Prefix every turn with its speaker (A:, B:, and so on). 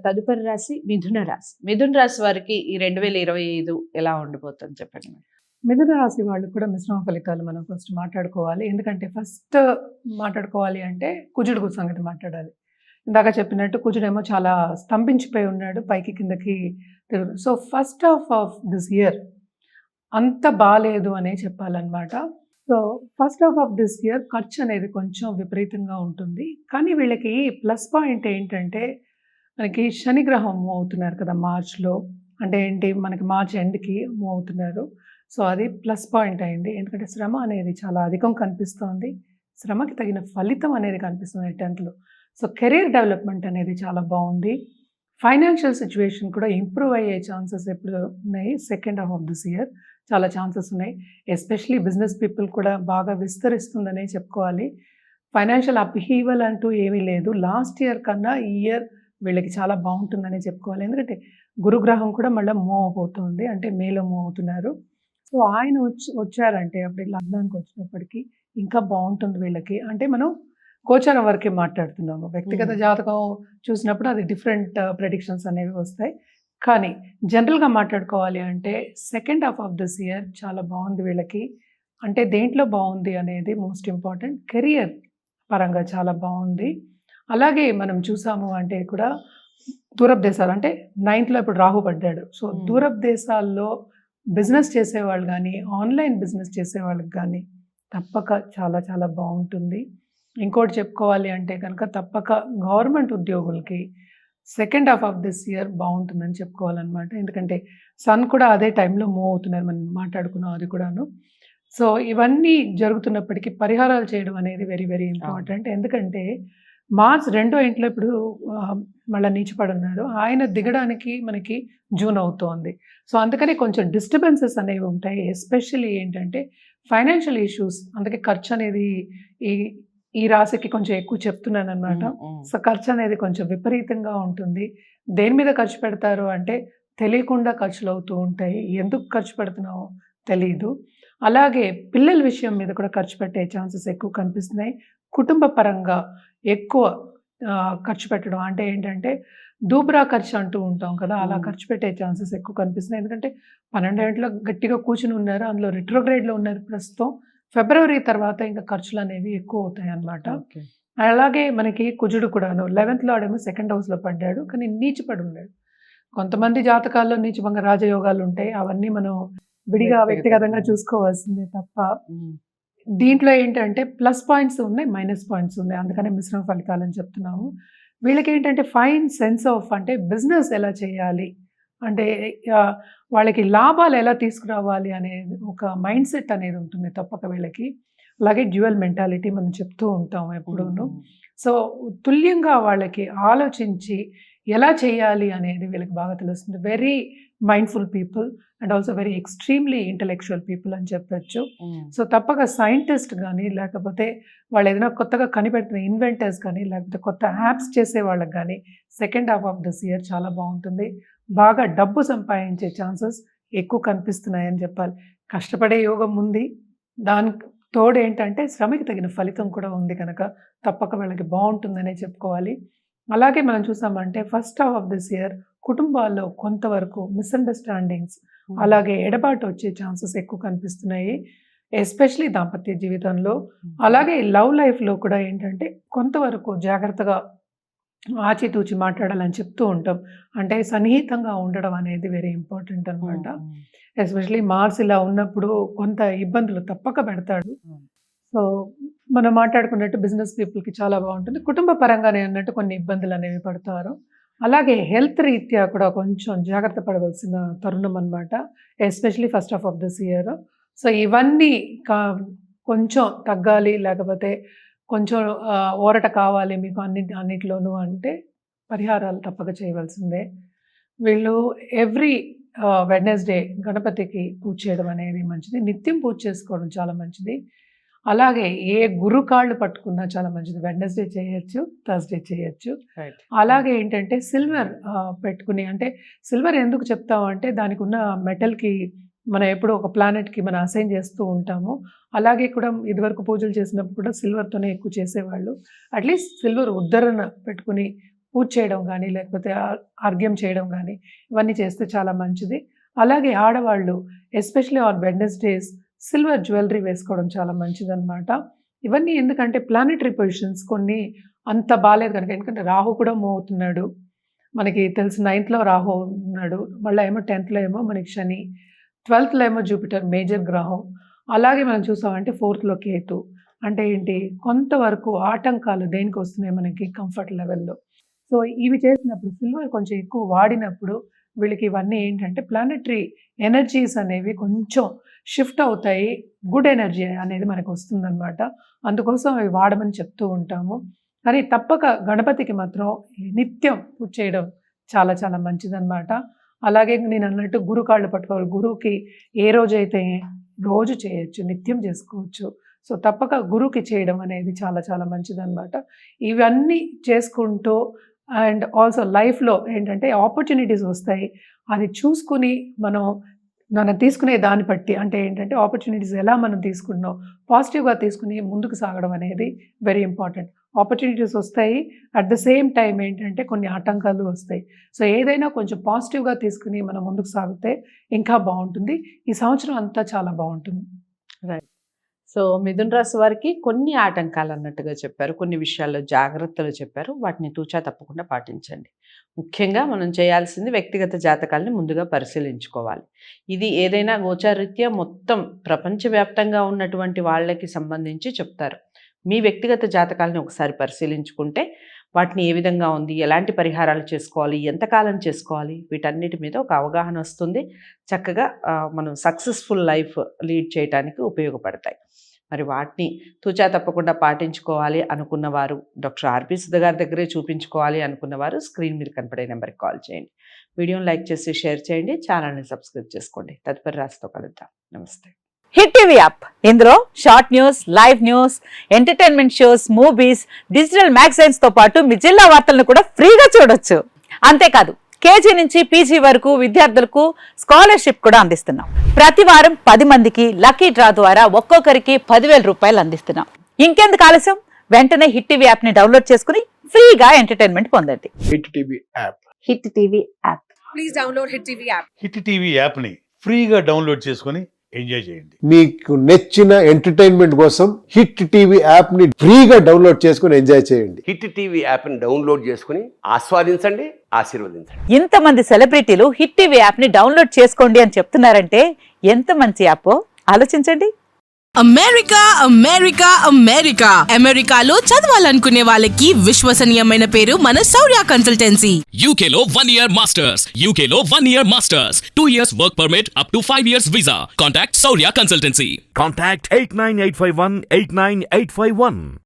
A: తదుపరి రాశి మిథున రాశి. మిథున రాశి వారికి ఈ 2025 ఎలా ఉండబోతుంది చెప్పండి మేడం?
B: మిథున రాశి వాళ్ళు కూడా మిశ్రమ ఫలితాలు మనం ఫస్ట్ మాట్లాడుకోవాలి. ఎందుకంటే ఫస్ట్ మాట్లాడుకోవాలి అంటే కుజుడు సంగతి మాట్లాడాలి. ఇందాక చెప్పినట్టు కుజుడేమో చాలా స్తంభించిపోయి ఉన్నాడు. పైకి కిందకి so first half of this year అంత బాలేదు అనే చెప్పాలన్నమాట. So first half of this year ఖర్చు అనేది కొంచెం విపరీతంగా ఉంటుంది. కానీ వీళ్ళకి ప్లస్ పాయింట్ ఏంటంటే మనకి శని గ్రహం మూవ్ అవుతున్నారు కదా మార్చ్‌లో. అంటే ఏంటి మనకి మార్చ్ ఎండ్‌కి మూవ్ అవుతున్నారు. సో అది ప్లస్ పాయింట్ అయింది. ఎందుకంటే శ్రమ అనేది చాలా అధికం కనిపిస్తోంది. శ్రమకి తగిన ఫలితం అనేది కనిపిస్తుంది 10థ్‌లో. సో కెరియర్ డెవలప్‌మెంట్ అనేది చాలా బాగుంది. ఫైనాన్షియల్ సిచ్యువేషన్ కూడా ఇంప్రూవ్ అయ్యే ఛాన్సెస్ ఎప్పుడు ఉన్నాయి. Second half of this year చాలా ఛాన్సెస్ ఉన్నాయి. ఎస్పెషల్లీ బిజినెస్ పీపుల్ కూడా బాగా విస్తరిస్తుందనే చెప్పుకోవాలి. ఫైనాన్షియల్ అప్‌హీవల్ అంటూ ఏమీ లేదు. లాస్ట్ ఇయర్ కన్నా ఈ ఇయర్ వీళ్ళకి చాలా బాగుంటుందనే చెప్పుకోవాలి. ఎందుకంటే గురుగ్రహం కూడా మళ్ళీ మూవ్ అవబోతుంది. అంటే మేలో మూవ్ అవుతున్నారు. సో ఆయన వచ్చారంటే అప్పుడు లగ్నానికి వచ్చినప్పటికీ ఇంకా బాగుంటుంది వీళ్ళకి. అంటే మనం గోచారం వరకే మాట్లాడుతున్నాము. వ్యక్తిగత జాతకం చూసినప్పుడు అది డిఫరెంట్ ప్రెడిక్షన్స్ అనేవి వస్తాయి. కానీ జనరల్గా మాట్లాడుకోవాలి అంటే second half of this year చాలా బాగుంది వీళ్ళకి. అంటే దేంట్లో బాగుంది అనేది మోస్ట్ ఇంపార్టెంట్. కెరియర్ పరంగా చాలా బాగుంది. అలాగే మనం చూసాము అంటే కూడా దూరపు దేశాలు అంటే 9థ్‌లో ఇప్పుడు రాహు పడ్డాడు. సో దూరపు దేశాల్లో బిజినెస్ చేసేవాళ్ళు కానీ ఆన్లైన్ బిజినెస్ చేసేవాళ్ళకి కానీ తప్పక చాలా చాలా బాగుంటుంది. ఇంకోటి చెప్పుకోవాలి అంటే కనుక తప్పక గవర్నమెంట్ ఉద్యోగులకి second half of this year బాగుంటుందని చెప్పుకోవాలన్నమాట. ఎందుకంటే సన్ కూడా అదే టైంలో మూవ్ అవుతున్నారు. మనం మాట్లాడుకున్నాం అది కూడాను. సో ఇవన్నీ జరుగుతున్నప్పటికీ పరిహారాలు చేయడం అనేది వెరీ వెరీ ఇంపార్టెంట్. ఎందుకంటే మార్చ్ 2వ ఇంట్లో ఇప్పుడు మళ్ళీ నీచపడున్నారు. ఆయన దిగడానికి మనకి జూన్ అవుతోంది. సో అందుకని కొంచెం డిస్టర్బెన్సెస్ అనేవి ఉంటాయి. ఎస్పెషల్లీ ఏంటంటే ఫైనాన్షియల్ ఇష్యూస్. అందుకే ఖర్చు అనేది ఈ రాశికి కొంచెం ఎక్కువ చెప్తున్నాను అనమాట. సో ఖర్చు అనేది కొంచెం విపరీతంగా ఉంటుంది. దేని మీద ఖర్చు పెడతారు అంటే తెలియకుండా ఖర్చులు అవుతూ ఉంటాయి. ఎందుకు ఖర్చు పెడుతున్నామో తెలీదు. అలాగే పిల్లల విషయం మీద కూడా ఖర్చు పెట్టే ఛాన్సెస్ ఎక్కువ కనిపిస్తున్నాయి. కుటుంబ పరంగా ఎక్కువ ఖర్చు పెట్టడం అంటే ఏంటంటే దూబ్రా ఖర్చు అంటూ ఉంటాం కదా, అలా ఖర్చు పెట్టే ఛాన్సెస్ ఎక్కువ కనిపిస్తున్నాయి. ఎందుకంటే 12 గంటల గట్టిగా కూర్చుని ఉన్నారు. అందులో రిట్రోగ్రేడ్లో ఉన్నారు ప్రస్తుతం. ఫిబ్రవరి తర్వాత ఇంకా ఖర్చులు అనేవి ఎక్కువ అవుతాయి అన్నమాట. అలాగే మనకి కుజుడు కూడాను 11థ్‌లో ఆడేమో సెకండ్ హౌస్లో పడ్డాడు. కానీ నీచపడి ఉన్నాడు. కొంతమంది జాతకాల్లో నీచభంగ రాజయోగాలు ఉంటాయి. అవన్నీ మనం విడిగా వ్యక్తిగతంగా చూసుకోవాల్సిందే తప్ప దీంట్లో ఏంటంటే ప్లస్ పాయింట్స్ ఉన్నాయి, మైనస్ పాయింట్స్ ఉన్నాయి. అందుకనే మిశ్రమ ఫలితాలని చెప్తున్నాము. వీళ్ళకి ఏంటంటే ఫైన్ సెన్స్ ఆఫ్ అంటే బిజినెస్ ఎలా చేయాలి అంటే వాళ్ళకి లాభాలు ఎలా తీసుకురావాలి అనేది ఒక మైండ్ సెట్ అనేది ఉంటుంది తప్పక వీళ్ళకి. అలాగే డ్యూయల్ మెంటాలిటీ మనం చెప్తూ ఉంటాం ఎప్పుడూను. సో తుల్యంగా వాళ్ళకి ఆలోచించి ఎలా చేయాలి అనేది వీళ్ళకి బాగా తెలుస్తుంది. Very mindful people and also very extremely intellectual people అని చెప్పచ్చు. సో తప్పక సైంటిస్ట్ కానీ లేకపోతే వాళ్ళు ఏదైనా కొత్తగా కనిపెడుతున్న ఇన్వెంటర్స్ కానీ లేకపోతే కొత్త యాప్స్ చేసే వాళ్ళకి కానీ second half of this year చాలా బాగుంటుంది. బాగా డబ్బు సంపాదించే ఛాన్సెస్ ఎక్కువ కనిపిస్తున్నాయని చెప్పాలి. కష్టపడే యోగం ఉంది. దానికి తోడు ఏంటంటే శ్రమకి తగిన ఫలితం కూడా ఉంది కనుక తప్పక వాళ్ళకి బాగుంటుందనే చెప్పుకోవాలి. అలాగే మనం చూసామంటే first half of this year కుటుంబాల్లో కొంతవరకు మిస్అండర్స్టాండింగ్స్ అలాగే ఎడబాటు వచ్చే ఛాన్సెస్ ఎక్కువ కనిపిస్తున్నాయి. ఎస్పెషలీ దాంపత్య జీవితంలో. అలాగే లవ్ లైఫ్లో కూడా ఏంటంటే కొంతవరకు జాగ్రత్తగా ఆచితూచి మాట్లాడాలని చెప్తూ ఉంటాం. అంటే సన్నిహితంగా ఉండడం అనేది వెరీ ఇంపార్టెంట్ అనమాట. ఎస్పెషలీ మార్స్ ఇలా ఉన్నప్పుడు కొంత ఇబ్బందులు తప్పక పెడతాడు. సో మనం మాట్లాడుకున్నట్టు బిజినెస్ పీపుల్కి చాలా బాగుంటుంది. కుటుంబ పరంగానే అన్నట్టు కొన్ని ఇబ్బందులు అనేవి పడతారు. అలాగే హెల్త్ రీత్యా కూడా కొంచెం జాగ్రత్త పడవలసిన తరుణం అనమాట. Especially first half of this year. So ఇవన్నీ కొంచెం తగ్గాలి లేకపోతే కొంచెం ఊరట కావాలి మీకు అన్నిటిలోనూ అంటే పరిహారాలు తప్పక చేయవలసిందే. వీళ్ళు ఎవ్రీ వెడ్నెస్డే గణపతికి పూజ చేయడం అనేది మంచిది. నిత్యం పూజ చేసుకోవడం చాలా మంచిది. అలాగే ఏ గురు కాళ్ళు పట్టుకున్నా చాలా మంచిది. వెడ్నెస్డే చేయొచ్చు, థర్స్డే చేయొచ్చు. అలాగే ఏంటంటే సిల్వర్ పెట్టుకుని అంటే సిల్వర్ ఎందుకు చెప్తామంటే దానికి ఉన్న మెటల్కి మనం ఎప్పుడు ఒక ప్లానెట్కి మనం అసైన్ చేస్తూ ఉంటాము. అలాగే కూడా ఇదివరకు పూజలు చేసినప్పుడు కూడా సిల్వర్తోనే ఎక్కువ చేసేవాళ్ళు. అట్లీస్ట్ సిల్వర్ ఉద్ధరణ పెట్టుకుని పూజ చేయడం కానీ లేకపోతే అర్ఘ్యం చేయడం కానీ ఇవన్నీ చేస్తే చాలా మంచిది. అలాగే ఆడవాళ్ళు especially on Wednesdays silver jewellery వేసుకోవడం చాలా మంచిదన్నమాట. ఇవన్నీ ఎందుకంటే ప్లానెటరీ పొజిషన్స్ కొన్ని అంత బాగాలేదు కనుక, ఎందుకంటే రాహు కూడా మూవ్ అవుతున్నాడు, మనకి తెలుసు 9th రాహు ఉన్నాడు, మళ్ళీ ఏమో 10th ఏమో మనకి శని, 12th ఏమో జూపిటర్ మేజర్ గ్రహం, అలాగే మనం చూసామంటే 4th కేతు. అంటే ఏంటి, కొంతవరకు ఆటంకాలు దేనికి వస్తున్నాయి మనకి కంఫర్ట్ లెవెల్లో. సో ఇవి చేసినప్పుడు సిల్వర్ కొంచెం ఎక్కువ వాడినప్పుడు వీళ్ళకి ఇవన్నీ ఏంటంటే ప్లానెటరీ ఎనర్జీస్ అనేవి కొంచెం షిఫ్ట్ అవుతాయి, గుడ్ ఎనర్జీ అనేది మనకు వస్తుందన్నమాట. అందుకోసం అవి వాడమని చెప్తూ ఉంటాము. కానీ తప్పక గణపతికి మాత్రం నిత్యం పూజ చేయడం చాలా చాలా మంచిదన్నమాట. అలాగే నేను అన్నట్టు గురు కాళ్ళు పట్టుకోవాలి, గురువుకి ఏ రోజైతే రోజు చేయొచ్చు, నిత్యం చేసుకోవచ్చు. సో తప్పక గురువుకి చేయడం అనేది చాలా చాలా మంచిదన్నమాట. ఇవన్నీ చేసుకుంటూ అండ్ ఆల్సో లైఫ్లో ఏంటంటే ఆపర్చునిటీస్ వస్తాయి, అది చూసుకుని మనం తీసుకునే దాన్ని బట్టి, అంటే ఏంటంటే ఆపర్చునిటీస్ ఎలా మనం తీసుకుంటున్నాం, పాజిటివ్గా తీసుకుని ముందుకు సాగడం అనేది వెరీ ఇంపార్టెంట్. ఆపర్చునిటీస్ వస్తాయి, అట్ ద సేమ్ టైం ఏంటంటే కొన్ని ఆటంకాలు వస్తాయి. సో ఏదైనా కొంచెం పాజిటివ్గా తీసుకుని మనం ముందుకు సాగితే ఇంకా బాగుంటుంది. ఈ సంవత్సరం అంతా చాలా బాగుంటుంది.
A: రైట్. సో మిథున రాశి వారికి కొన్ని ఆటంకాలు అన్నట్టుగా చెప్పారు, కొన్ని విషయాల్లో జాగ్రత్తలు చెప్పారు, వాటిని తూచా తప్పకుండా పాటించండి. ముఖ్యంగా మనం చేయాల్సింది వ్యక్తిగత జాతకాలని ముందుగా పరిశీలించుకోవాలి. ఇది ఏదైనా గోచారీత్యా మొత్తం ప్రపంచవ్యాప్తంగా ఉన్నటువంటి వాళ్ళకి సంబంధించి చెప్తారు. మీ వ్యక్తిగత జాతకాలని ఒకసారి పరిశీలించుకుంటే వాటిని ఏ విధంగా ఉంది, ఎలాంటి పరిహారాలు చేసుకోవాలి, ఎంతకాలం చేసుకోవాలి, వీటన్నిటి మీద ఒక అవగాహన వస్తుంది. చక్కగా మనం సక్సెస్ఫుల్ లైఫ్ లీడ్ చేయడానికి ఉపయోగపడతాయి. మరి వాటిని తూచా తప్పకుండా పాటించుకోవాలి అనుకున్నవారు, డాక్టర్ ఆర్పి సుధ గారి దగ్గరే చూపించుకోవాలి అనుకున్నవారు స్క్రీన్ మీద కనపడే నెంబర్కి కాల్ చేయండి. వీడియోని లైక్ చేసి షేర్ చేయండి, ఛానల్ని సబ్స్క్రైబ్ చేసుకోండి. తదుపరి రాశితో కలుద్దాం. నమస్తే.
C: హిట్ టీవీ యాప్, ఇందులో short news, live news, entertainment shows, movies, digital magazines తో పాటు మీ జిల్లా వార్తలను కూడా ఫ్రీగా చూడొచ్చు. అంతేకాదు కేజీ నుంచి పీజీ వరకు విద్యార్థులకు స్కాలర్షిప్ కూడా అందిస్తున్నాం. ప్రతి వారం 10 మందికి లక్కీ డ్రా ద్వారా ఒక్కొక్కరికి 10,000 రూపాయలు అందిస్తున్నాం. ఇంకెందుకు ఆలస్యం, వెంటనే హిట్ టీవీ యాప్ ని డౌన్లోడ్ చేసుకుని ఫ్రీగా ఎంటర్టైన్మెంట్ పొందండి.
D: Hit TV app.
C: Hit TV app.
E: Please download hit TV app.
F: Hit TV యాప్ని ఫ్రీగా డౌన్లోడ్ చేసుకొని ఎంజాయ్ చేయండి.
D: మీకు నచ్చిన ఎంటర్టైన్మెంట్ కోసం హిట్ టీవీ యాప్ ని ఫ్రీగా డౌన్లోడ్ చేసుకొని ఎంజాయ్ చేయండి.
G: హిట్ టీవీ యాప్ని డౌన్లోడ్ చేసుకుని ఆస్వాదించండి, ఆశీర్వదించండి.
C: ఇంతమంది సెలబ్రిటీలు హిట్ టీవీ యాప్ ని డౌన్లోడ్ చేసుకోండి అని చెప్తున్నారంటే ఎంత మంచి యాప్ ఆలోచించండి.
E: అమెరికా అమెరికా అమెరికా అమెరికాలో చదవాలనుకునే వాళ్ళకి విశ్వసనీయమైన పేరు మన శౌర్య కన్సల్టెన్సీ.
H: UK లో 1 year masters. UK లో 1 year masters. 2 years work permit up to 5 years visa. Contact Saurya Consultancy.
I: Contact 89851 89851.